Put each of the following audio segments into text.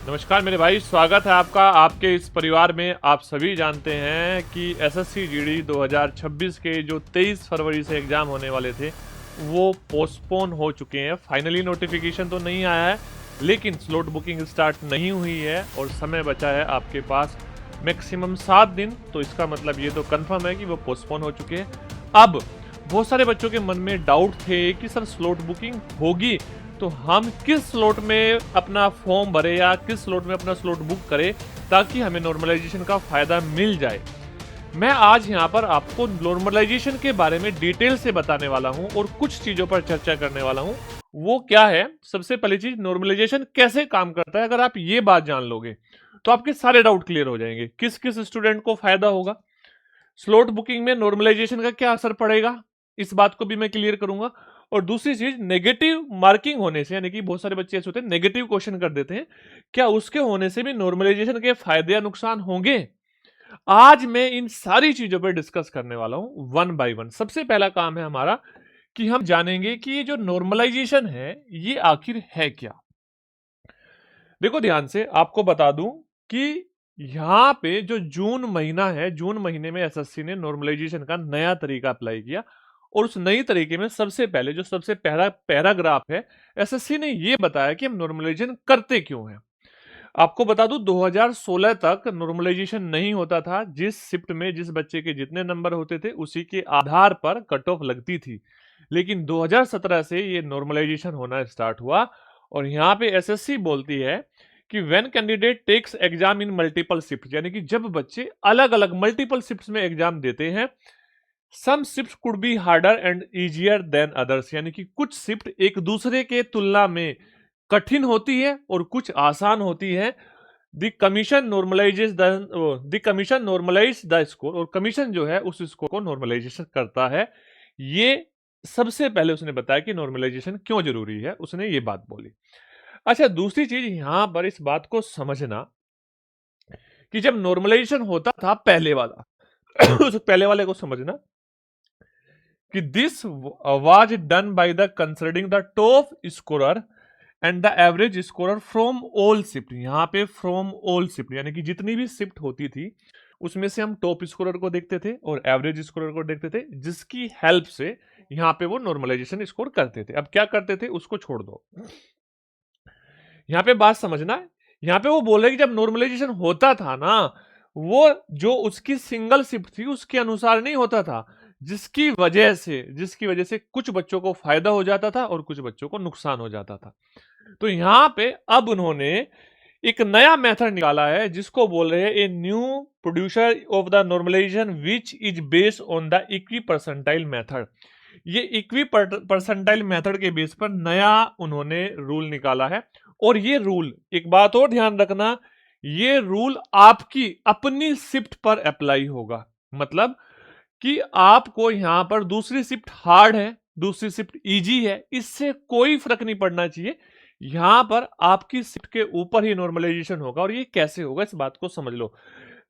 नमस्कार मेरे भाई, स्वागत है आपका आपके इस परिवार में। आप सभी जानते हैं कि एसएससी जीडी 2026 के जो 23 फरवरी से एग्ज़ाम होने वाले थे वो पोस्टपोन हो चुके हैं। फाइनली नोटिफिकेशन तो नहीं आया है, लेकिन स्लॉट बुकिंग स्टार्ट नहीं हुई है और समय बचा है आपके पास मैक्सिमम 7 दिन। तो इसका मतलब ये तो कंफर्म है कि वो पोस्टपोन हो चुके हैं। अब बहुत सारे बच्चों के मन में डाउट थे कि सर स्लॉट बुकिंग होगी तो हम किस स्लॉट में अपना फॉर्म भरे या किस स्लॉट में अपना स्लॉट बुक करें ताकि हमें नॉर्मलाइजेशन का फायदा मिल जाए। मैं आज यहाँ पर आपको नॉर्मलाइजेशन के बारे में डिटेल से बताने वाला हूँ और कुछ चीजों पर चर्चा करने वाला हूँ। वो क्या है? सबसे पहली चीज, नॉर्मलाइजेशन कैसे काम करता है। अगर आप ये बात जान लोगे तो आपके सारे डाउट क्लियर हो जाएंगे। किस किस स्टूडेंट को फायदा होगा, स्लॉट बुकिंग में नॉर्मलाइजेशन का क्या असर पड़ेगा, इस बात को भी मैं क्लियर करूंगा। और दूसरी चीज, नेगेटिव मार्किंग होने से, यानी कि बहुत सारे बच्चे ऐसे होते हैं नेगेटिव क्वेश्चन कर देते हैं, क्या उसके होने से भी नॉर्मलाइजेशन के फायदे या नुकसान होंगे। आज मैं इन सारी चीजों पर डिस्कस करने वाला हूं वन बाय वन। सबसे पहला काम है हमारा कि हम जानेंगे कि ये जो नॉर्मलाइजेशन है ये आखिर है क्या। देखो ध्यान से, आपको बता दूं कि यहाँ पे जो जून महीना है, जून महीने में एसएससी ने नॉर्मलाइजेशन का नया तरीका अप्लाई किया और उस नई तरीके में सबसे पहले जो सबसे पहला पैराग्राफ है, एसएससी ने ये बताया कि हम नॉर्मलाइजेशन करते क्यों हैं। आपको बता दूं 2016 तक नॉर्मलाइजेशन नहीं होता था। जिस शिफ्ट में जिस बच्चे के जितने नंबर होते थे उसी के आधार पर कट ऑफ लगती थी, लेकिन 2017 से ये नॉर्मलाइजेशन होना स्टार्ट हुआ। और यहाँ पे एसएससी बोलती है कि when candidate takes exam in multiple shift, यानी कि जब बच्चे अलग अलग मल्टीपल शिफ्ट्स में एग्जाम देते हैं, some shift could be harder and easier than others, यानी कि कुछ शिफ्ट एक दूसरे के तुलना में कठिन होती है और कुछ आसान होती है। The commission normalise the score, और कमीशन जो है उस स्कोर को नॉर्मलाइजेशन करता है। ये सबसे पहले उसने बताया कि नॉर्मलाइजेशन क्यों जरूरी है, उसने ये बात बोली। अच्छा, दूसरी चीज यहां पर इस बात को समझना कि जब नॉर्मलाइजेशन होता था पहले वाला उस पहले वाले को समझना कि this was done by the considering the top scorer and the average scorer from all shift. यहाँ पे फ्रॉम ऑल शिफ्ट यानी कि जितनी भी शिफ्ट होती थी उसमें से हम टॉप स्कोरर को देखते थे और एवरेज स्कोरर को देखते थे, जिसकी हेल्प से यहाँ पे वो नॉर्मलाइजेशन स्कोर करते थे। अब क्या करते थे उसको छोड़ दो, यहाँ पे बात समझना है। यहाँ पे वो बोल रहे कि जब नॉर्मलाइजेशन होता था ना, वो जो उसकी सिंगल शिफ्ट थी उसके अनुसार नहीं होता था, जिसकी वजह से कुछ बच्चों को फायदा हो जाता था और कुछ बच्चों को नुकसान हो जाता था। तो यहाँ पे अब उन्होंने एक नया मेथड निकाला है जिसको बोल रहे हैं a new producer of the normalisation which is based on the equipercentile method. ये इक्वी परसेंटाइल मेथड के बेस पर नया उन्होंने रूल निकाला है। और ये रूल, एक बात और ध्यान रखना, ये रूल आपकी अपनी शिफ्ट पर अप्लाई होगा। मतलब कि आपको यहां पर दूसरी शिफ्ट हार्ड है, दूसरी शिफ्ट इजी है, इससे कोई फर्क नहीं पड़ना चाहिए। यहां पर आपकी शिफ्ट के ऊपर ही नॉर्मलाइजेशन होगा। और ये कैसे होगा इस बात को समझ लो।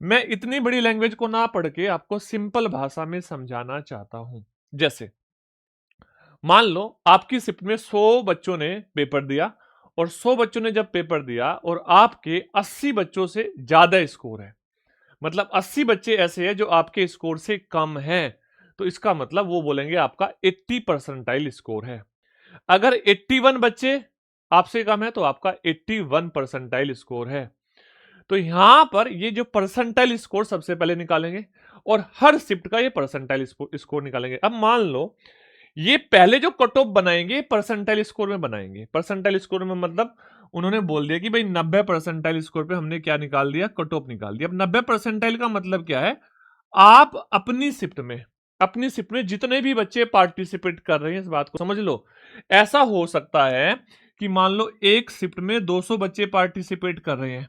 मैं इतनी बड़ी लैंग्वेज को ना पढ़ के आपको सिंपल भाषा में समझाना चाहता हूं। जैसे मान लो आपकी शिफ्ट में 100 बच्चों ने पेपर दिया और 100 बच्चों ने जब पेपर दिया और आपके 80 बच्चों से ज्यादा स्कोर है, मतलब 80 बच्चे ऐसे हैं जो आपके स्कोर से कम हैं, तो इसका मतलब वो बोलेंगे आपका 80 परसेंटाइल स्कोर है। अगर 81 बच्चे आपसे कम है तो आपका 81 परसेंटाइल स्कोर है। तो यहां पर ये जो परसेंटाइल स्कोर सबसे पहले निकालेंगे और हर शिफ्ट का ये परसेंटाइल स्कोर निकालेंगे। अब मान लो ये पहले जो कट ऑफ बनाएंगे परसेंटाइल स्कोर में बनाएंगे। परसेंटाइल स्कोर में मतलब उन्होंने बोल दिया कि भाई 90 परसेंटाइल स्कोर पे हमने क्या निकाल दिया, कट ऑफ निकाल दिया। अब 90 परसेंटाइल का मतलब क्या है, आप अपनी शिफ्ट में जितने भी बच्चे पार्टिसिपेट कर रहे हैं इस बात को समझ लो। ऐसा हो सकता है कि मान लो एक शिफ्ट में 200 बच्चे पार्टिसिपेट कर रहे हैं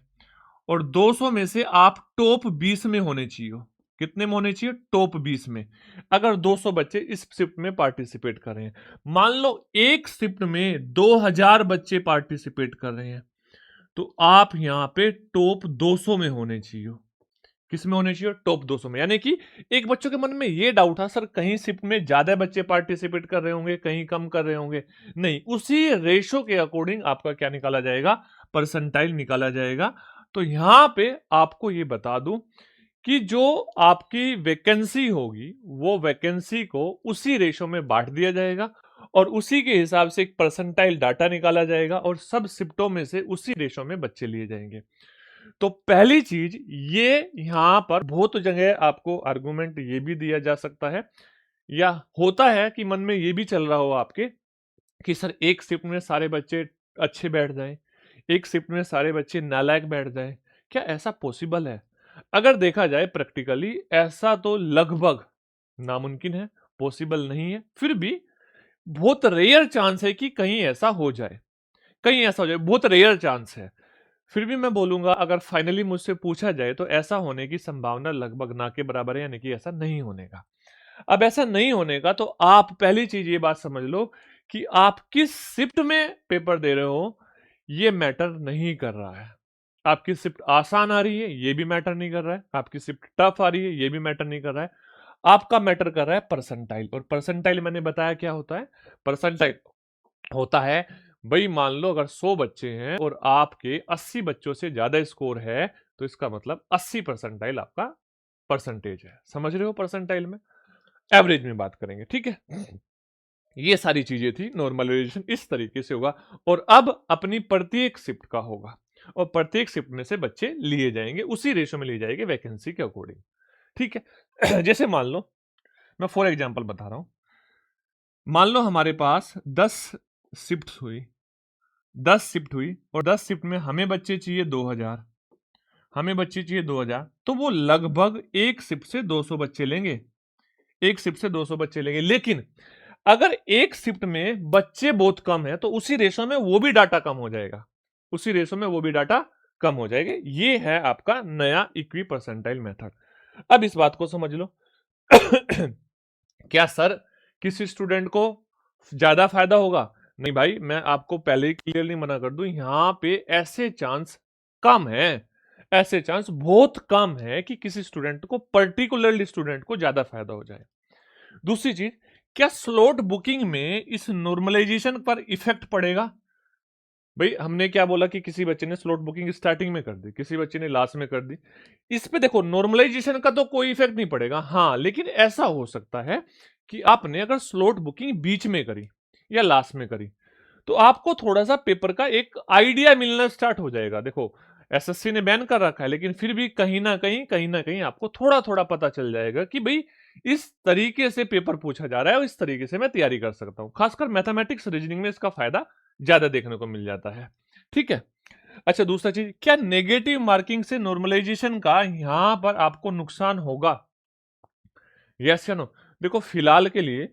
और 200 में से आप टॉप 20 में होने चाहिए। कितने में होने चाहिए? टॉप 20 में। अगर 200 बच्चे इस शिफ्ट में पार्टिसिपेट कर रहे हैं, मान लो एक शिफ्ट में 2000 बच्चे पार्टिसिपेट कर रहे हैं, तो आप यहां पे टॉप 200 में होने चाहिए। किस में होने चाहिए? टॉप 200 में। यानी कि एक बच्चों के मन में ये डाउट था, सर कहीं शिफ्ट में ज्यादा बच्चे पार्टिसिपेट कर रहे होंगे, कहीं कम कर रहे होंगे। नहीं, उसी रेशो के अकॉर्डिंग आपका क्या निकाला जाएगा? परसेंटाइल निकाला जाएगा। तो यहां पे आपको ये बता दूं कि जो आपकी वैकेंसी होगी वो वैकेंसी को उसी रेशो में बांट दिया जाएगा और उसी के हिसाब से एक परसेंटाइल डाटा निकाला जाएगा और सब शिफ्टों में से उसी रेशो में बच्चे लिए जाएंगे। तो पहली चीज ये, यहां पर बहुत जगह आपको आर्गुमेंट ये भी दिया जा सकता है या होता है कि मन में ये भी चल रहा हो आपके कि सर एक शिफ्ट में सारे बच्चे अच्छे बैठ जाएं, एक शिफ्ट में सारे बच्चे नालायक बैठ जाएं। क्या ऐसा पॉसिबल है? अगर देखा जाए प्रैक्टिकली ऐसा तो लगभग नामुमकिन है, पॉसिबल नहीं है। फिर भी बहुत रेयर चांस है कि कहीं ऐसा हो जाए, कहीं ऐसा हो जाए, बहुत रेयर चांस है। फिर भी मैं बोलूंगा अगर फाइनली मुझसे पूछा जाए तो ऐसा होने की संभावना लगभग ना के बराबर है, यानी कि ऐसा नहीं होने का। अब ऐसा नहीं होने का तो आप पहली चीज ये बात समझ लो कि आप किस शिफ्ट में पेपर दे रहे हो ये मैटर नहीं कर रहा है। आपकी शिफ्ट आसान आ रही है ये भी मैटर नहीं कर रहा है, आपकी शिफ्ट टफ आ रही है ये भी मैटर नहीं कर रहा है। आपका मैटर कर रहा है परसेंटाइल। और परसेंटाइल मैंने बताया क्या होता है। परसेंटाइल होता है भाई, मान लो अगर 100 बच्चे हैं और आपके 80 बच्चों से ज्यादा स्कोर है तो इसका मतलब 80 परसेंटाइल आपका परसेंटेज है। समझ रहे हो? परसेंटाइल में एवरेज में बात करेंगे, ठीक है। ये सारी चीजें थी, नॉर्मलाइजेशन इस तरीके से होगा। और अब अपनी प्रत्येक शिफ्ट का होगा और प्रत्येक शिफ्ट में से बच्चे लिए जाएंगे, उसी रेशो में लिए जाएंगे वैकेंसी के अकॉर्डिंग, ठीक है। जैसे मान लो मैं फॉर एग्जांपल बता रहा हूं, मान लो हमारे पास 10 शिफ्ट हुई, 10 शिफ्ट हुई और 10 शिफ्ट में हमें बच्चे चाहिए 2000, हमें बच्चे चाहिए 2000, तो वो लगभग एक शिफ्ट से 200 बच्चे लेंगे, एक शिफ्ट से 200 बच्चे लेंगे। लेकिन अगर एक शिफ्ट में बच्चे बहुत कम है तो उसी रेशो में वो भी डाटा कम हो जाएगा, उसी रेशो में वो भी डाटा कम हो जाएगा। ये है आपका नया इक्वी परसेंटाइल मेथड। अब इस बात को समझ लो। क्या सर किसी स्टूडेंट को ज्यादा फायदा होगा? नहीं भाई, मैं आपको पहले ही क्लियरली मना कर दूं, यहां पे ऐसे चांस कम है, ऐसे चांस बहुत कम है कि किसी स्टूडेंट को, पर्टिकुलरली स्टूडेंट को ज्यादा फायदा हो जाए। दूसरी चीज, क्या स्लॉट बुकिंग में इस नॉर्मलाइजेशन पर इफेक्ट पड़ेगा? भाई हमने क्या बोला कि किसी बच्चे ने स्लॉट बुकिंग स्टार्टिंग में कर दी, किसी बच्चे ने लास्ट में कर दी। इस पे देखो नॉर्मलाइजेशन का तो कोई इफेक्ट नहीं पड़ेगा। हाँ, लेकिन ऐसा हो सकता है कि आपने अगर स्लॉट बुकिंग बीच में करी या लास्ट में करी तो आपको थोड़ा सा पेपर का एक आइडिया मिलना स्टार्ट हो जाएगा। देखो एसएससी ने बैन कर रखा है लेकिन फिर भी कहीं ना कहीं आपको थोड़ा थोड़ा पता चल जाएगा कि भाई इस तरीके से पेपर पूछा जा रहा है और इस तरीके से मैं तैयारी कर सकता हूं। खासकर मैथमेटिक्स रीजनिंग में इसका फायदा ज्यादा देखने को मिल जाता है, ठीक है। अच्छा, दूसरा चीज, क्या नेगेटिव मार्किंग से नॉर्मलाइजेशन का यहां पर आपको नुकसान होगा? यस या नो? देखो फिलहाल के लिए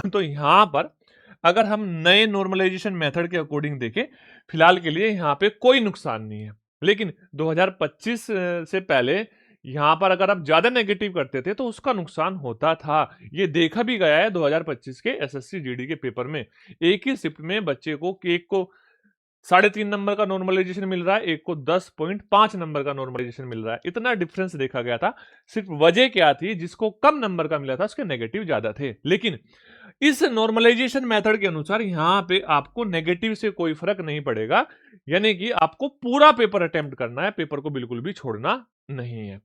तो यहां पर अगर हम नए नॉर्मलाइजेशन मेथड के अकॉर्डिंग देखें, फिलहाल के लिए यहां पे कोई नुकसान नहीं है। लेकिन 2025 से पहले यहां पर अगर आप ज्यादा नेगेटिव करते थे तो उसका नुकसान होता था। ये देखा भी गया है 2025 के एसएससी जीडी के पेपर में। एक ही शिफ्ट में बच्चे को, एक को 3.5 नंबर का नॉर्मलाइजेशन मिल रहा है, एक को 10.5 नंबर का नॉर्मलाइजेशन मिल रहा है। इतना डिफरेंस देखा गया था। सिर्फ वजह क्या थी? जिसको कम नंबर का मिला था उसके नेगेटिव ज्यादा थे। लेकिन इस नॉर्मलाइजेशन मेथड के अनुसार यहां पे आपको नेगेटिव से कोई फर्क नहीं पड़ेगा, यानी कि आपको पूरा पेपर अटेम्प्ट करना है, पेपर को बिल्कुल भी छोड़ना नहीं है।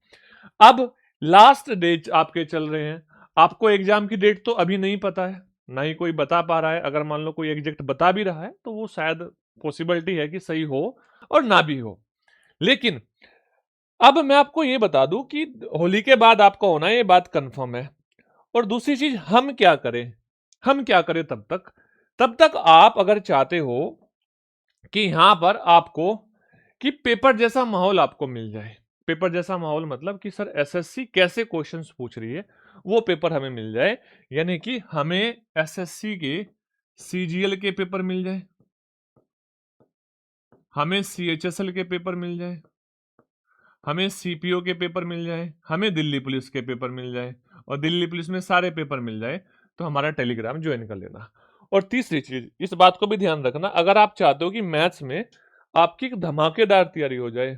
अब लास्ट डेट आपके चल रहे हैं, आपको एग्जाम की डेट तो अभी नहीं पता है, ना ही कोई बता पा रहा है। अगर मान लो कोई एग्जैक्ट बता भी रहा है तो वो शायद पॉसिबिलिटी है कि सही हो और ना भी हो। लेकिन अब मैं आपको ये बता दूं कि होली के बाद आपका होना है, ये बात कंफर्म है। और दूसरी चीज, हम क्या करें, हम क्या करें तब तक आप अगर चाहते हो कि यहां पर आपको कि पेपर जैसा माहौल आपको मिल जाए, पेपर जैसा माहौल मतलब कि सर एसएससी कैसे क्वेश्चंस पूछ रही है वो पेपर हमें मिल जाए, यानी कि हमें एसएससी के सीजीएल के पेपर मिल जाए, हमें सीएचएसएल के पेपर मिल जाए, हमें सीपीओ के पेपर मिल जाए, हमें दिल्ली पुलिस के पेपर मिल जाए और दिल्ली पुलिस में सारे पेपर मिल जाए तो हमारा टेलीग्राम ज्वाइन कर लेना। और तीसरी चीज, इस बात को भी ध्यान रखना, अगर आप चाहते हो कि मैथ्स में आपकी एक धमाकेदार तैयारी हो जाए,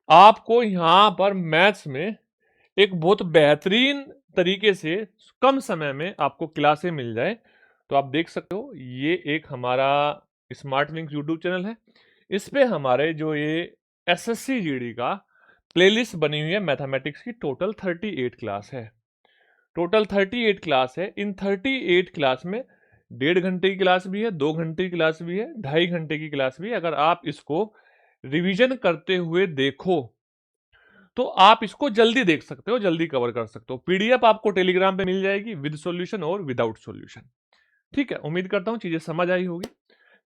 आपको यहां पर मैथ्स में एक बहुत बेहतरीन तरीके से कम समय में आपको क्लासें मिल जाए, तो आप देख सकते हो ये एक हमारा स्मार्ट विंग्स यूट्यूब चैनल है। इस पे हमारे जो ये एसएससी जीडी का प्लेलिस्ट बनी हुई है मैथमेटिक्स की, टोटल 38 क्लास है। टोटल 38 क्लास है। इन 38 क्लास में 1.5 घंटे की क्लास भी है, 2 घंटे की क्लास भी है, 2.5 घंटे की क्लास भी है। अगर आप इसको रिवीजन करते हुए देखो तो आप इसको जल्दी देख सकते हो, जल्दी कवर कर सकते हो। पीडीएफ आपको टेलीग्राम पे मिल जाएगी विद सॉल्यूशन और विदाउट सॉल्यूशन। ठीक है, उम्मीद करता हूं चीजें समझ आई होगी।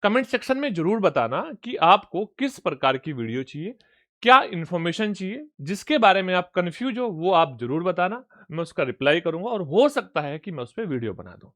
कमेंट सेक्शन में जरूर बताना कि आपको किस प्रकार की वीडियो चाहिए, क्या इंफॉर्मेशन चाहिए, जिसके बारे में आप कंफ्यूज हो वो आप जरूर बताना। मैं उसका रिप्लाई करूंगा और हो सकता है कि मैं उस पर वीडियो बना दूं।